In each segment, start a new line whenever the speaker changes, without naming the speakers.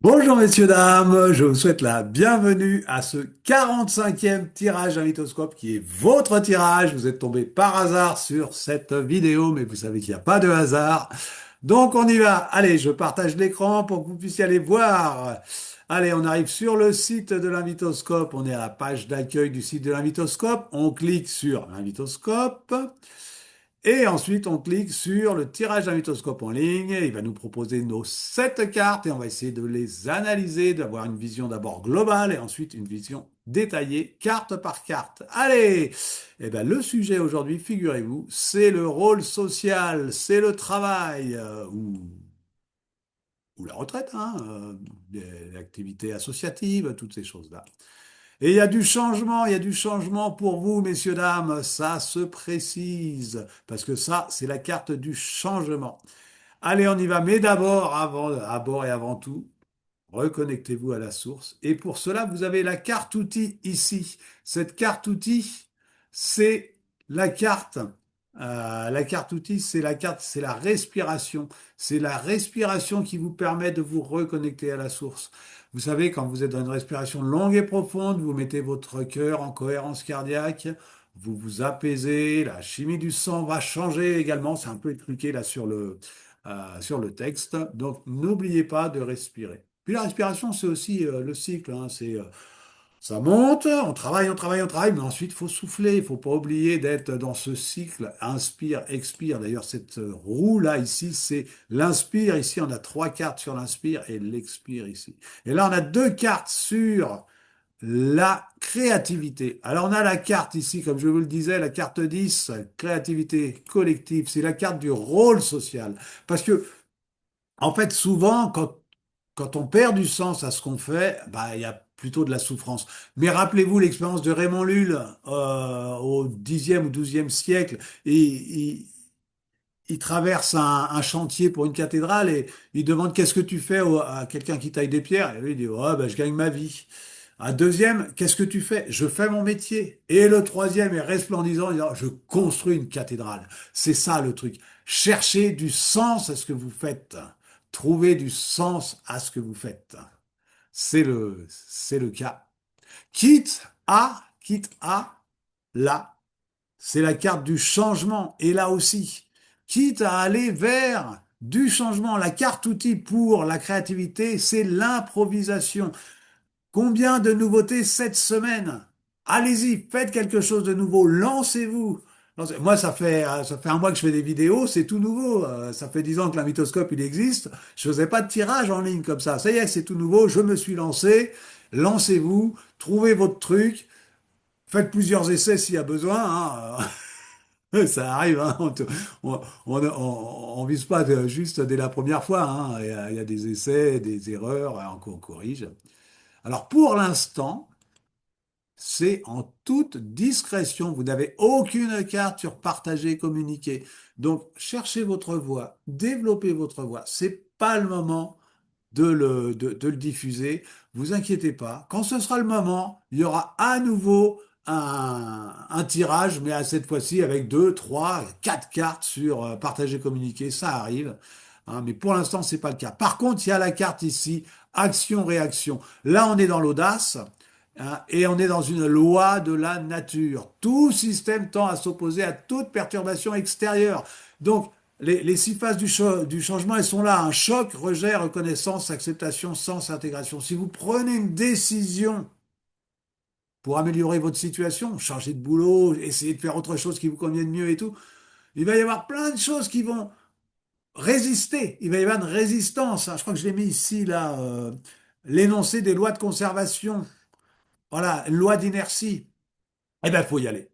Bonjour messieurs, dames, je vous souhaite la bienvenue à ce 45e tirage d'un mythoscope qui est votre tirage. Vous êtes tombé par hasard sur cette vidéo, mais vous savez qu'il n'y a pas de hasard. Donc on y va. Allez, je partage l'écran pour que vous puissiez aller voir. Allez, on arrive sur le site de l'invitoscope. On est à la page d'accueil du site de l'invitoscope. On clique sur l'invitoscope. Et ensuite, on clique sur le tirage d'un mythoscope en ligne. Il va nous proposer nos 7 cartes et on va essayer de les analyser, d'avoir une vision d'abord globale et ensuite une vision détaillée, carte par carte. Allez! Eh bien, le sujet aujourd'hui, figurez-vous, c'est le rôle social, c'est le travail ou la retraite, hein, l'activité associative, toutes ces choses-là. Et il y a du changement pour vous, messieurs, dames, ça se précise, parce que ça, c'est la carte du changement. Allez, on y va, mais d'abord, d'abord et avant tout, reconnectez-vous à la source. Et pour cela, vous avez la carte outil ici. Cette carte outil, c'est la carte. La carte outil, c'est la carte, c'est la respiration. C'est la respiration qui vous permet de vous reconnecter à la source. Vous savez, quand vous êtes dans une respiration longue et profonde, vous mettez votre cœur en cohérence cardiaque, vous vous apaisez, la chimie du sang va changer également. C'est un peu écrit là sur le texte. Donc, n'oubliez pas de respirer. Puis la respiration, c'est aussi le cycle, hein. Ça monte, on travaille, on travaille, on travaille, mais ensuite, il faut souffler. Il faut pas oublier d'être dans ce cycle. Inspire, expire. D'ailleurs, cette roue-là, ici, c'est l'inspire. Ici, on a 3 cartes sur l'inspire et l'expire ici. Et là, on a 2 cartes sur la créativité. Alors, on a la carte ici, comme je vous le disais, la carte 10, créativité collective. C'est la carte du rôle social. Parce que en fait, souvent, quand on perd du sens à ce qu'on fait, bah, il y a plutôt de la souffrance. Mais rappelez-vous l'expérience de Raymond Lull au Xe ou XIIe siècle. Et il traverse un chantier pour une cathédrale et il demande qu'est-ce que tu fais à quelqu'un qui taille des pierres. Et lui, il dit, oh, bah, je gagne ma vie. Un deuxième, qu'est-ce que tu fais? Je fais mon métier. Et le troisième est resplendissant, il dit, oh, je construis une cathédrale. C'est ça le truc. Cherchez du sens à ce que vous faites. Trouvez du sens à ce que vous faites. C'est le cas. Quitte à, là, c'est la carte du changement. Et là aussi, quitte à aller vers du changement, la carte outil pour la créativité, c'est l'improvisation. Combien de nouveautés cette semaine? Allez-y, faites quelque chose de nouveau, lancez-vous. Moi, ça fait un mois que je fais des vidéos, c'est tout nouveau. Ça fait 10 ans que l'invitoscope, il existe. Je faisais pas de tirage en ligne comme ça. Ça y est, c'est tout nouveau. Je me suis lancé. Lancez-vous, trouvez votre truc, faites plusieurs essais s'il y a besoin, hein. Ça arrive, hein. On vise pas juste dès la première fois, hein. Il y a des essais, des erreurs, hein, qu'on corrige. Alors, pour l'instant, c'est en toute discrétion. Vous n'avez aucune carte sur partager, communiquer. Donc, cherchez votre voix, développez votre voix. C'est pas le moment de le diffuser. Vous inquiétez pas. Quand ce sera le moment, il y aura à nouveau un tirage, mais à cette fois-ci avec 2, 3, 4 cartes sur partager, communiquer. Ça arrive. Hein, mais pour l'instant, c'est pas le cas. Par contre, il y a la carte ici, action-réaction. Là, on est dans l'audace. Hein, et on est dans une loi de la nature. Tout système tend à s'opposer à toute perturbation extérieure. Donc, les 6 phases du changement, elles sont là. Un choc, rejet, reconnaissance, acceptation, sens, intégration. Si vous prenez une décision pour améliorer votre situation, changer de boulot, essayer de faire autre chose qui vous convienne mieux et tout, il va y avoir plein de choses qui vont résister. Il va y avoir une résistance, hein. Je crois que je l'ai mis ici, là, l'énoncé des lois de conservation. Voilà, une loi d'inertie. Eh bien, il faut y aller.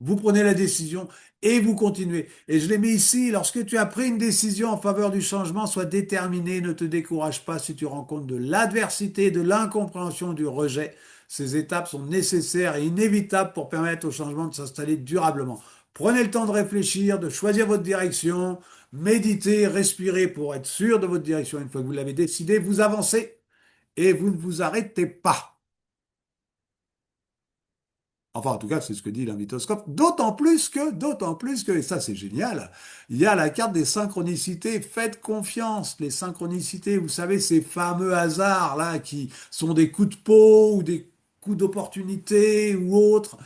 Vous prenez la décision et vous continuez. Et je l'ai mis ici, lorsque tu as pris une décision en faveur du changement, sois déterminé, ne te décourage pas si tu rencontres de l'adversité, de l'incompréhension, du rejet. Ces étapes sont nécessaires et inévitables pour permettre au changement de s'installer durablement. Prenez le temps de réfléchir, de choisir votre direction, méditez, respirez pour être sûr de votre direction. Une fois que vous l'avez décidé, vous avancez et vous ne vous arrêtez pas. Enfin, en tout cas, c'est ce que dit l'invitoscope. D'autant plus que, et ça c'est génial, il y a la carte des synchronicités. Faites confiance. Les synchronicités, vous savez, ces fameux hasards là qui sont des coups de peau ou des coups d'opportunité ou autres.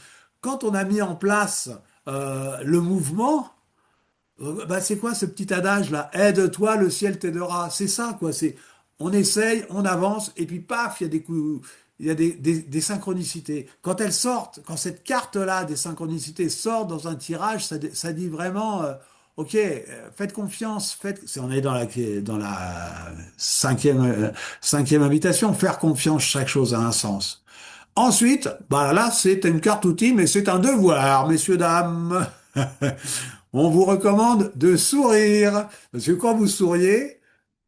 Quand on a mis en place le mouvement, bah, c'est quoi ce petit adage là? Aide-toi, le ciel t'aidera. C'est ça, quoi. C'est, on essaye, on avance, et puis paf, il y a des coups, il y a des synchronicités. Quand elles sortent, quand cette carte-là des synchronicités sort dans un tirage, ça dit vraiment, ok, faites confiance, on est dans la cinquième invitation, faire confiance, chaque chose a un sens. Ensuite, bah là, c'est une carte outil, mais c'est un devoir, messieurs, dames. On vous recommande de sourire, parce que quand vous souriez,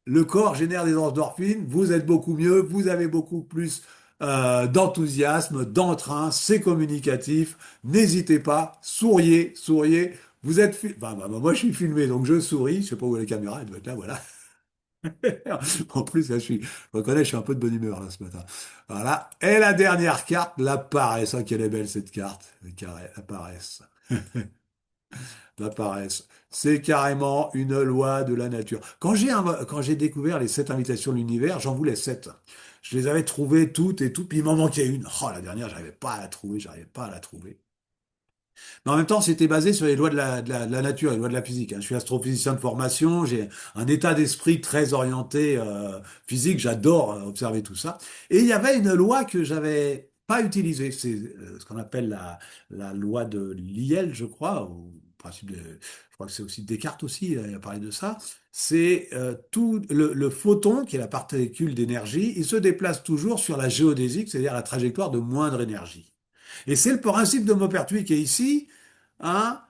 le corps génère des endorphines, vous êtes beaucoup mieux, vous avez beaucoup plus d'enthousiasme, d'entrain, c'est communicatif. N'hésitez pas, souriez, souriez. Vous êtes, moi je suis filmé, donc je souris. Je sais pas où est la caméra, elle doit être là, voilà. En plus, là, je reconnais, je suis un peu de bonne humeur là ce matin. Voilà. Et la dernière carte, la paresse. Ah, quelle est belle cette carte, la paresse. La paresse. C'est carrément une loi de la nature. Quand j'ai découvert les 7 invitations de l'univers, j'en voulais 7. Je les avais trouvées toutes et toutes, puis il m'en manquait une. Oh, la dernière, j'arrivais pas à la trouver, j'arrivais pas à la trouver. Mais en même temps, c'était basé sur les lois de la nature, les lois de la physique, hein. Je suis astrophysicien de formation, j'ai un état d'esprit très orienté physique, j'adore observer tout ça. Et il y avait une loi que j'avais pas utilisée, c'est ce qu'on appelle la loi de Lyell, je crois, ou principe de, je crois que c'est aussi Descartes aussi, il a parlé de ça. C'est tout le photon, qui est la particule d'énergie, il se déplace toujours sur la géodésique, c'est-à-dire la trajectoire de moindre énergie. Et c'est le principe de Maupertuis qui est ici. Hein,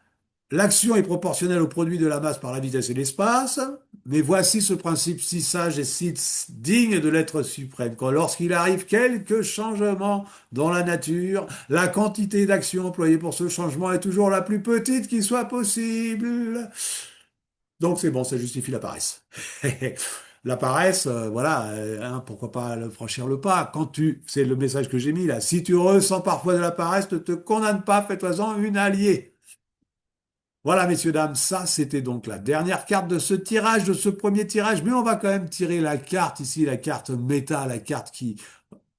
l'action est proportionnelle au produit de la masse par la vitesse et l'espace, mais voici ce principe si sage et si digne de l'être suprême, que lorsqu'il arrive quelque changement dans la nature, la quantité d'action employée pour ce changement est toujours la plus petite qui soit possible. Donc c'est bon, ça justifie la paresse. La paresse, voilà, hein, pourquoi pas franchir le pas. C'est le message que j'ai mis là, si tu ressens parfois de la paresse, ne te condamne pas, fais-toi-en une alliée. Voilà, messieurs, dames, ça, c'était donc la dernière carte de ce tirage, de ce premier tirage, mais on va quand même tirer la carte ici, la carte méta, la carte qui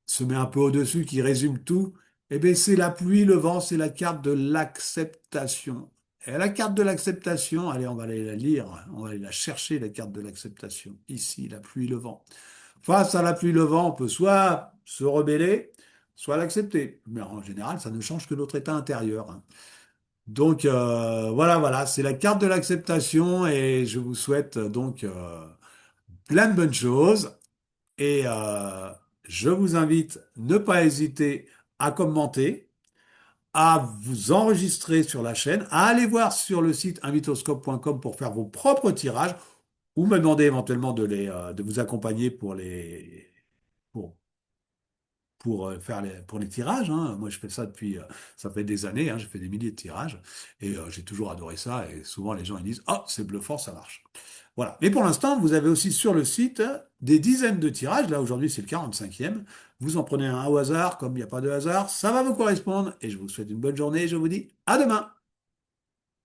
se met un peu au-dessus, qui résume tout. Eh bien, c'est la pluie, le vent, c'est la carte de l'acceptation. Et la carte de l'acceptation, allez, on va aller la lire, on va aller la chercher, la carte de l'acceptation. Ici, la pluie, le vent. Face à la pluie, le vent, on peut soit se rebeller, soit l'accepter. Mais en général, ça ne change que notre état intérieur, hein. Donc voilà, voilà, c'est la carte de l'acceptation et je vous souhaite donc plein de bonnes choses et je vous invite ne pas hésiter à commenter, à vous enregistrer sur la chaîne, à aller voir sur le site invitoscope.com pour faire vos propres tirages ou me demander éventuellement de vous accompagner pour pour les tirages, hein. Moi, je fais ça depuis, ça fait des années, hein. J'ai fait des milliers de tirages et j'ai toujours adoré ça. Et souvent, les gens ils disent, ah, c'est bluffant, ça marche. Voilà. Mais pour l'instant, vous avez aussi sur le site des dizaines de tirages. Là, aujourd'hui, c'est le 45e. Vous en prenez un au hasard, comme il n'y a pas de hasard, ça va vous correspondre. Et je vous souhaite une bonne journée et je vous dis à demain.